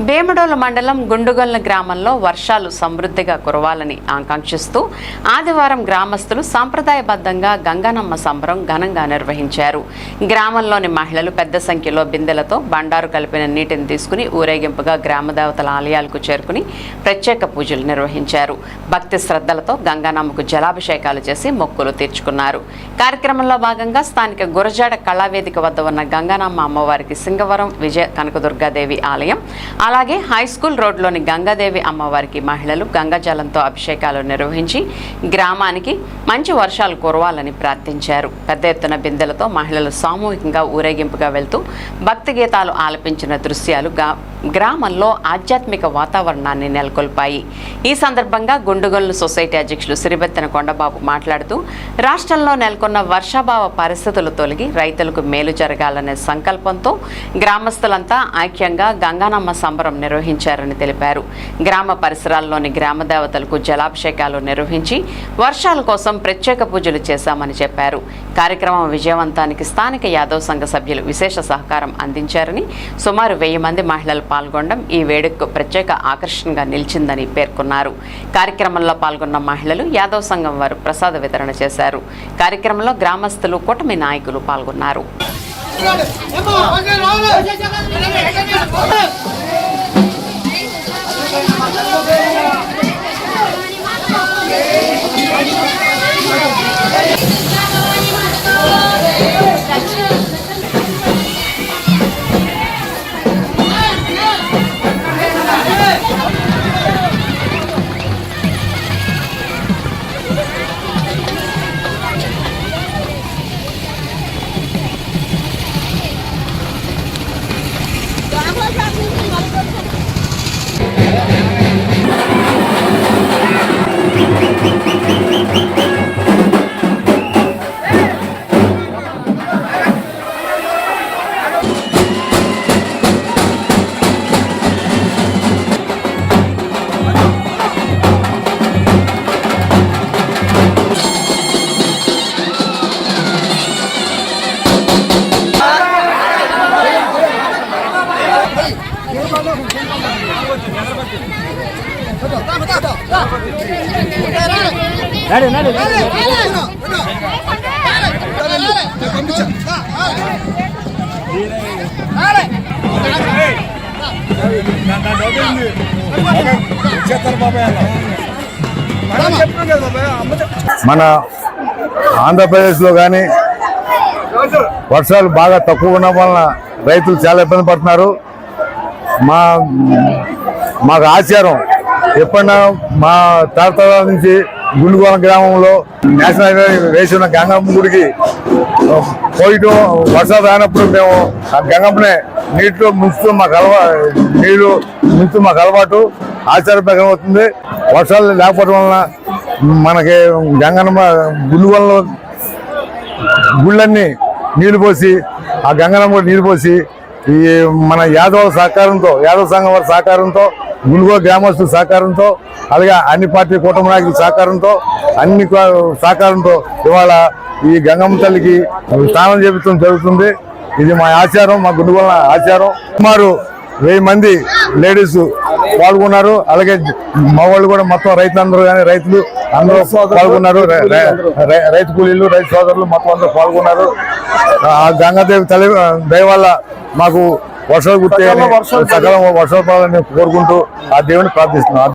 వేముడోలు మండలం గుండుగొల్ల గ్రామంలో వర్షాలు సమృద్ధిగా కురవాలని ఆకాంక్షిస్తూ ఆదివారం గ్రామస్తులు సాంప్రదాయబద్ధంగా గంగనమ్మ సంబరం ఘనంగా నిర్వహించారు. గ్రామంలోని మహిళలు పెద్ద సంఖ్యలో బిందెలతో బండారు కలిపిన నీటిని తీసుకుని ఊరేగింపుగా గ్రామదేవతల ఆలయాలకు చేరుకుని ప్రత్యేక పూజలు నిర్వహించారు. భక్తి శ్రద్ధలతో గంగనమ్మకు జలాభిషేకాలు చేసి మొక్కులు తీర్చుకున్నారు. కార్యక్రమంలో భాగంగా స్థానిక గురజాడ కళావేదిక వద్ద ఉన్న గంగనమ్మ అమ్మవారికి సింగవరం విజయ కనకదుర్గాదేవి ఆలయం, అలాగే హైస్కూల్ రోడ్లోని గంగాదేవి అమ్మవారికి మహిళలు గంగాజలంతో అభిషేకాలు నిర్వహించి గ్రామానికి మంచి వర్షాలు కురవాలని ప్రార్థించారు. పెద్ద ఎత్తున బిందెలతో మహిళలు సామూహికంగా ఊరేగింపుగా వెళ్తూ భక్తి గీతాలు ఆలపించిన దృశ్యాలు గ్రామంలో ఆధ్యాత్మిక వాతావరణాన్ని నెలకొల్పాయి. ఈ సందర్భంగా గుండుగొల్లు సొసైటీ అధ్యక్షులు సిరిబెత్తెన కొండబాబు మాట్లాడుతూ రాష్ట్రంలో నెలకొన్న వర్షాభావ పరిస్థితులు తొలగి రైతులకు మేలు జరగాలనే సంకల్పంతో గ్రామస్తులంతా ఐక్యంగా గంగనమ్మ సంబరం నిర్వహించారని తెలిపారు. గ్రామ పరిసరాల్లోని గ్రామ దేవతలకు జలాభిషేకాలు నిర్వహించి వర్షాల కోసం ప్రత్యేక పూజలు చేశామని చెప్పారు. కార్యక్రమం విజయవంతానికి స్థానిక యాదవ్ సంఘ సభ్యులు విశేష సహకారం అందించారని, సుమారు 1000 మంది మహిళలు పాల్గొనడం ఈ వేడుకకు ప్రత్యేక ఆకర్షణగా నిలిచిందని పేర్కొన్నారు. కార్యక్రమంలో పాల్గొన్న మహిళలు యాదవ్ సంఘం వారు ప్రసాద వితరణ చేశారు. కార్యక్రమంలో గ్రామస్తులు, కూటమి నాయకులు పాల్గొన్నారు. మన ఆంధ్రప్రదేశ్లో కానీ వర్షాలు బాగా తక్కువ ఉండడం వలన రైతులు చాలా ఇబ్బంది పడుతున్నారు. మాకు ఆచారం ఎప్పుడన్నా మా తరతరాల నుంచి గుండుగొల్ల గ్రామంలో నేషనల్ హైవే వేసి ఉన్న గంగమ్మ గుడికి పోయటం, వర్షాలు రానప్పుడు మేము ఆ గంగమ్మనే నీటిలో ముంచుతూ మాకు అలవాటు ఆచార ప్రకారం అవుతుంది. వర్షాలు లేకపోవడం వలన మనకి గంగమ్మ గుండుగొల్ల గుళ్ళన్నీ నీళ్లు పోసి, ఆ గంగమ్మ కూడా నీళ్లు పోసి, ఈ మన యాదవ్ సంఘం వారి సహకారంతో, గుండుగొల్ల గ్రామస్తుల సహకారంతో, అలాగే అన్ని పార్టీ కూటమి నాయకుల సహకారంతో, అన్ని సహకారంతో ఇవాళ ఈ గంగమ్మ తల్లికి స్నానం చేపించడం జరుగుతుంది. ఇది మా ఆచారం, మా గుండుగొల్ల ఆచారం. సుమారు 1000 మంది లేడీస్ పాల్గొన్నారు. అలాగే మా వాళ్ళు కూడా మొత్తం రైతులందరూ కానీ రైతులు అందరూ పాల్గొన్నారు. రైతు కూలీలు, రైతు సోదరులు మొత్తం అందరూ పాల్గొన్నారు. ఆ గంగాదేవి తల్లి దయ వల్ల మాకు వర్షాలు గుర్తే సకాలం వర్షాలు పడాలని కోరుకుంటూ ఆ దేవుని ప్రార్థిస్తున్నాం.